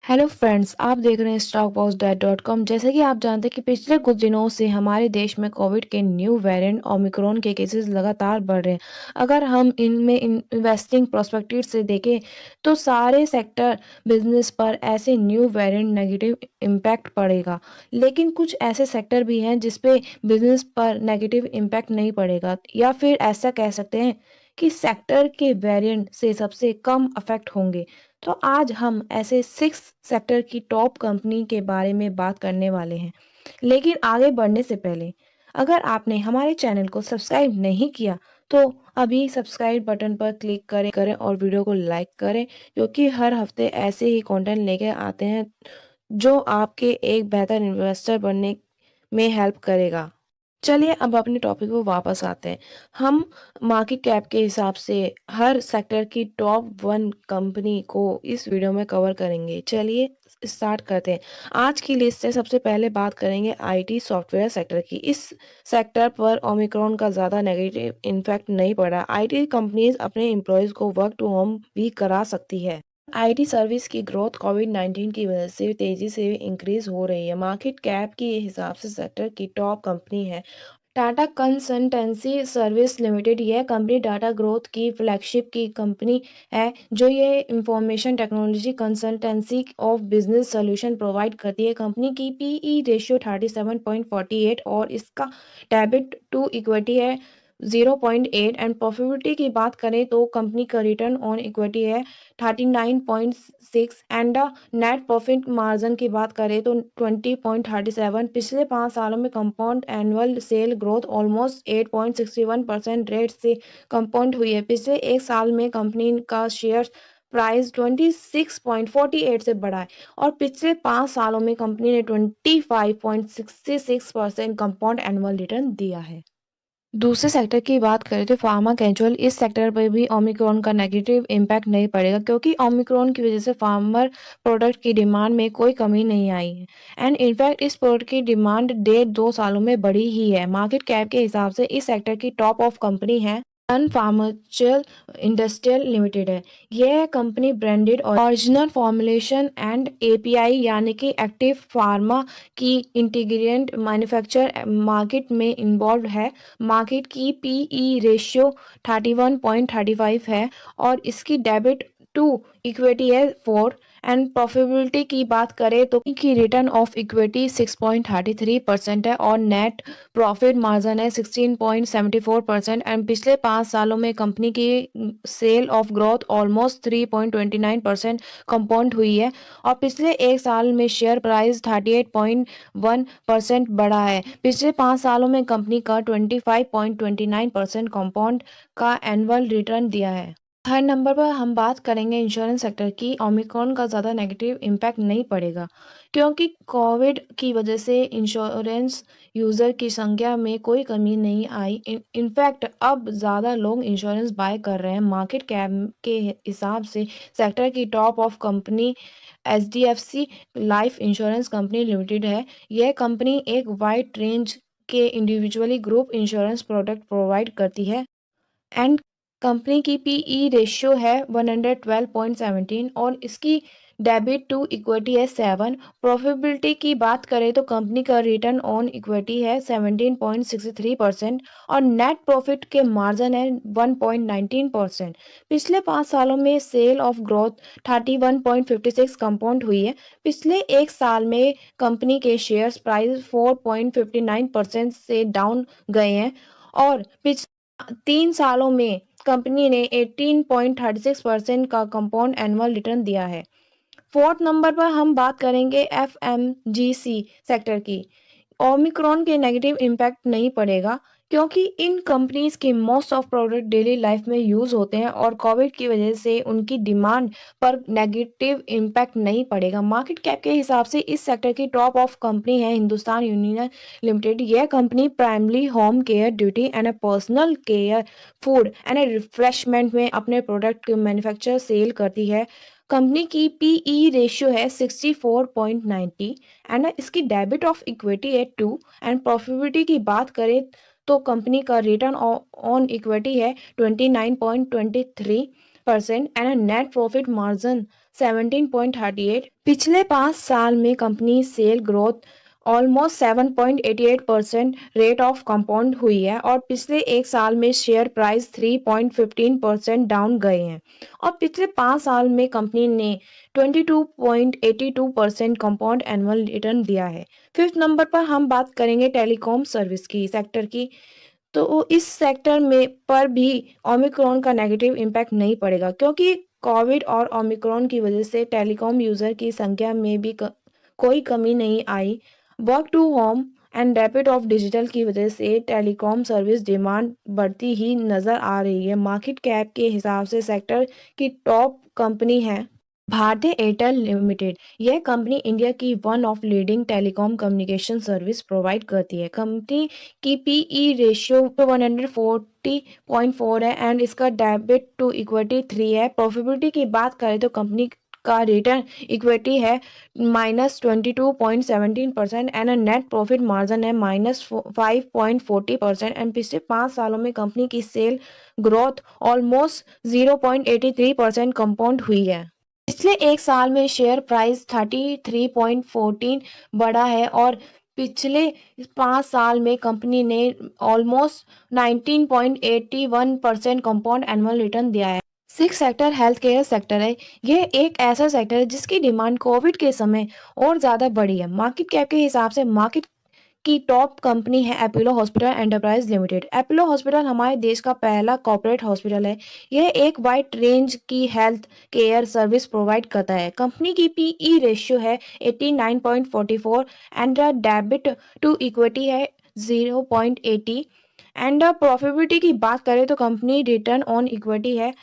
Hello friends, आप देख रहे हैं stockbox.com। जैसे कि आप जानते हैं कि पिछले कुछ दिनों से हमारे देश में कोविड के न्यू वेरिएंट ओमिक्रॉन के केसेस लगातार बढ़ रहे हैं। अगर हम इनमें इन्वेस्टिंग प्रोस्पेक्टिव से देखें तो सारे सेक्टर बिजनेस पर ऐसे न्यू वेरिएंट नेगेटिव इम्पैक्ट पड़ेगा, लेकिन कुछ ऐसे सेक्टर भी हैं जिस पे बिजनेस पर नेगेटिव इम्पैक्ट नहीं पड़ेगा, या फिर ऐसा कह सकते हैं कि सेक्टर के वेरिएंट से सबसे कम अफेक्ट होंगे। तो आज हम ऐसे 6 सेक्टर की टॉप कंपनी के बारे में बात करने वाले हैं। लेकिन आगे बढ़ने से पहले अगर आपने हमारे चैनल को सब्सक्राइब नहीं किया तो अभी सब्सक्राइब बटन पर क्लिक करें और वीडियो को लाइक करें, क्योंकि हर हफ्ते ऐसे ही कंटेंट लेके आते हैं जो आपके एक बेहतर इन्वेस्टर बनने में हेल्प करेगा। चलिए अब अपने टॉपिक पे वापस आते हैं। हम मार्केट कैप के हिसाब से हर सेक्टर की टॉप 1 कंपनी को इस वीडियो में कवर करेंगे। चलिए स्टार्ट करते हैं। आज की लिस्ट से सबसे पहले बात करेंगे आईटी सॉफ्टवेयर सेक्टर की। इस सेक्टर पर ओमिक्रॉन का ज़्यादा नेगेटिव इम्पैक्ट नहीं पड़ा। आईटी कंपनीज अपने एम्प्लॉयज़ को वर्क टू होम भी करा सकती है। आईटी सर्विस की ग्रोथ कोविड-19 की वजह से तेजी से इंक्रीज हो रही है। मार्केट कैप के हिसाब से सेक्टर की टॉप कंपनी है टाटा कंसल्टेंसी सर्विस लिमिटेड। यह कंपनी टाटा ग्रोथ की फ्लैगशिप की कंपनी है, जो ये information technology consultancy of business solution provide करती है। कंपनी की पीई रेशियो 37.48 और इसका डेबिट टू इक्विटी है 0.8 एंड प्रॉफिटेबिलिटी की बात करें तो कंपनी का रिटर्न ऑन इक्विटी है 39.6 एंड नेट प्रॉफिट मार्जिन की बात करें तो 20.37। पिछले 5 सालों में compound annual sale growth almost 8.61% rate से कंपाउंड हुई है। पिछले एक साल में कंपनी का शेयर प्राइस 26.48 से बढ़ा है और पिछले 5 सालों में कंपनी ने 25.66% कंपाउंड एनुअल रिटर्न दिया है। दूसरे सेक्टर की बात करें तो फार्मा कैजुअल। इस सेक्टर पर भी ओमिक्रॉन का नेगेटिव इम्पैक्ट नहीं पड़ेगा, क्योंकि ओमिक्रॉन की वजह से फार्मर प्रोडक्ट की डिमांड में कोई कमी नहीं आई है एंड इनफैक्ट इस प्रोडक्ट की डिमांड 1.5-2 सालों में बढ़ी ही है। मार्केट कैप के हिसाब से इस सेक्टर की टॉप ऑफ कंपनी है सन फार्मास्यूटिकल इंडस्ट्रियल लिमिटेड है। यह कंपनी ब्रांडेड और ओरिजिनल फॉर्मुलेशन एंड एपीआई यानी कि एक्टिव फार्मा की इंटीग्रेंट मैन्युफैक्चर मार्केट में इन्वॉल्व है। मार्केट की पीई रेशियो 31.35 है और इसकी डेबिट टू इक्विटी है 4 एंड प्रॉफिटेबिलिटी की बात करें तो की रिटर्न ऑफ इक्विटी 6.33% है और नेट प्रॉफिट मार्जिन है 16.74% एंड पिछले 5 सालों में कंपनी की sale of growth almost 3.29% compound हुई है और पिछले एक साल में शेयर प्राइस 38.1% बढ़ा है। पिछले 5 सालों में कंपनी का 25.29% कंपाउंड का एनुअल रिटर्न दिया है। थर्ड नंबर पर हम बात करेंगे इंश्योरेंस सेक्टर की। ओमिक्रॉन का ज़्यादा नेगेटिव इम्पैक्ट नहीं पड़ेगा, क्योंकि कोविड की वजह से इंश्योरेंस यूज़र की संख्या में कोई कमी नहीं आई। इनफैक्ट अब ज़्यादा लोग इंश्योरेंस बाय कर रहे हैं। मार्केट कैप के हिसाब से सेक्टर की top of company HDFC life insurance company limited है। यह कंपनी एक वाइड रेंज के individually group insurance product provide करती है एंड कंपनी की पीई रेशियो है 112.17 और इसकी डेबिट टू इक्विटी है 7। प्रॉफिटेबिलिटी की बात करें तो कंपनी का रिटर्न ऑन इक्विटी है 17.63% और नेट प्रॉफिट के मार्जिन है 1.19%। पिछले 5 सालों में सेल ऑफ ग्रोथ 31.56 कंपाउंड हुई है। पिछले एक साल में कंपनी के शेयर्स प्राइस 4.59% से डाउन गए हैं और पिछले 3 सालों में कंपनी ने 18.36% का कंपाउंड एनुअल रिटर्न दिया है। फोर्थ नंबर पर हम बात करेंगे एफएमजीसी सेक्टर की। ओमिक्रॉन के नेगेटिव इम्पैक्ट नहीं पड़ेगा, क्योंकि इन कंपनीज के most of product daily life में यूज होते हैं और कोविड की वजह से उनकी डिमांड पर नेगेटिव इम्पैक्ट नहीं पड़ेगा। मार्केट कैप के हिसाब से इस सेक्टर की टॉप ऑफ कंपनी है हिंदुस्तान यूनिलिवर लिमिटेड। यह company primary home care duty and personal care food and refreshment में अपने प्रोडक्ट मैन्युफैक्चर सेल करती है। कंपनी की पीई रेशियो है 64.90 एंड इसकी डेबिट ऑफ इक्विटी है 2 एंड प्रॉफिटेबिलिटी की बात करें तो कंपनी का रिटर्न ऑन इक्विटी है 29.23% एंड नेट प्रॉफिट मार्जिन 17.38। पिछले 5 साल में company sale growth almost 7.88% rate of compound हुई है और पिछले 1 साल में शेयर प्राइस 3.15% डाउन गए हैं और पिछले 5 साल में कंपनी ने 22.82% कंपाउंड एनुअल रिटर्न दिया है। फिफ्थ नंबर पर हम बात करेंगे टेलीकॉम सर्विस की सेक्टर की। तो इस सेक्टर में पर भी ओमिक्रॉन का नेगेटिव इम्पैक्ट नहीं पड़ेगा क्योंकि कोविड और ओमिक्रॉन की वजह से टेलीकॉम यूजर की संख्या में भी कोई कमी नहीं आई। Work to home and rapid of digital की वजह से टेलीकॉम सर्विस डिमांड बढ़ती ही नजर आ रही है। मार्केट कैप के हिसाब से सेक्टर की टॉप कंपनी है भारतीय एयरटेल लिमिटेड। यह कंपनी इंडिया की one of leading telecom communication service provide करती है। कंपनी की पीई रेशियो 140.4 है एंड इसका डेबिट टू इक्विटी 3 है। प्रॉफिटेबिलिटी की बात करें तो कंपनी का रिटर्न इक्विटी है -22.17% एंड नेट प्रॉफिट मार्जिन है -5.40% एंड पिछले 5 सालों में कंपनी की सेल ग्रोथ ऑलमोस्ट 0.83% कंपाउंड हुई है। पिछले 1 साल में शेयर प्राइस 33.14 बढ़ा है और पिछले 5 साल में कंपनी ने ऑलमोस्ट 19.81% कंपाउंड एनुअल रिटर्न दिया है। Six sector health care sector है। यह एक ऐसा सेक्टर है जिसकी डिमांड कोविड के समय और ज्यादा बढ़ी है। मार्केट कैप के हिसाब से मार्केट की टॉप कंपनी है Apollo hospital enterprise limited. Apollo hospital हमारे देश का पहला कॉर्पोरेट हॉस्पिटल है। यह एक वाइड रेंज की हेल्थ केयर सर्विस प्रोवाइड करता है। कंपनी की पीई रेशियो है 89.44 एंड डेबिट टू इक्विटी है 0.80 एंड प्रॉफिटेबिलिटी की बात करें तो कंपनी रिटर्न ऑन इक्विटी है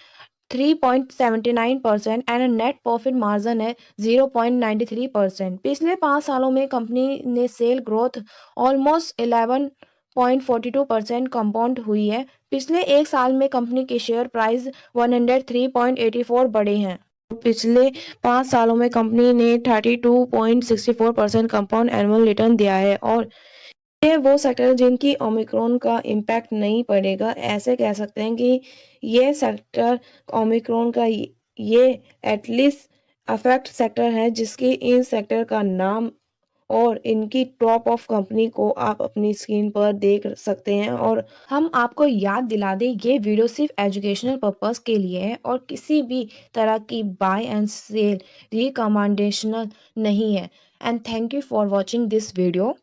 3.79% एंड नेट प्रॉफिट मार्जिन है 0.93%। पिछले 5 सालों में कंपनी ने सेल ग्रोथ ऑलमोस्ट 11.42% कंपाउंड हुई है। पिछले 1 साल में कंपनी के शेयर प्राइस 103.84 बढ़े हैं। पिछले 5 सालों में कंपनी ने 32.64% कंपाउंड एनुअल रिटर्न दिया है और ये वो सेक्टर जिनकी ओमिक्रॉन का इम्पैक्ट नहीं पड़ेगा। ऐसे कह सकते हैं कि ये सेक्टर ओमिक्रॉन का ये एटलीस्ट अफेक्ट सेक्टर है जिसकी इन सेक्टर का नाम और इनकी टॉप ऑफ कंपनी को आप अपनी स्क्रीन पर देख सकते हैं। और हम आपको याद दिला दें ये वीडियो सिर्फ एजुकेशनल पर्पस के लिए है और किसी भी तरह की बाय एंड सेल रिकमेंडेशनल नहीं है। And thank you for watching this video.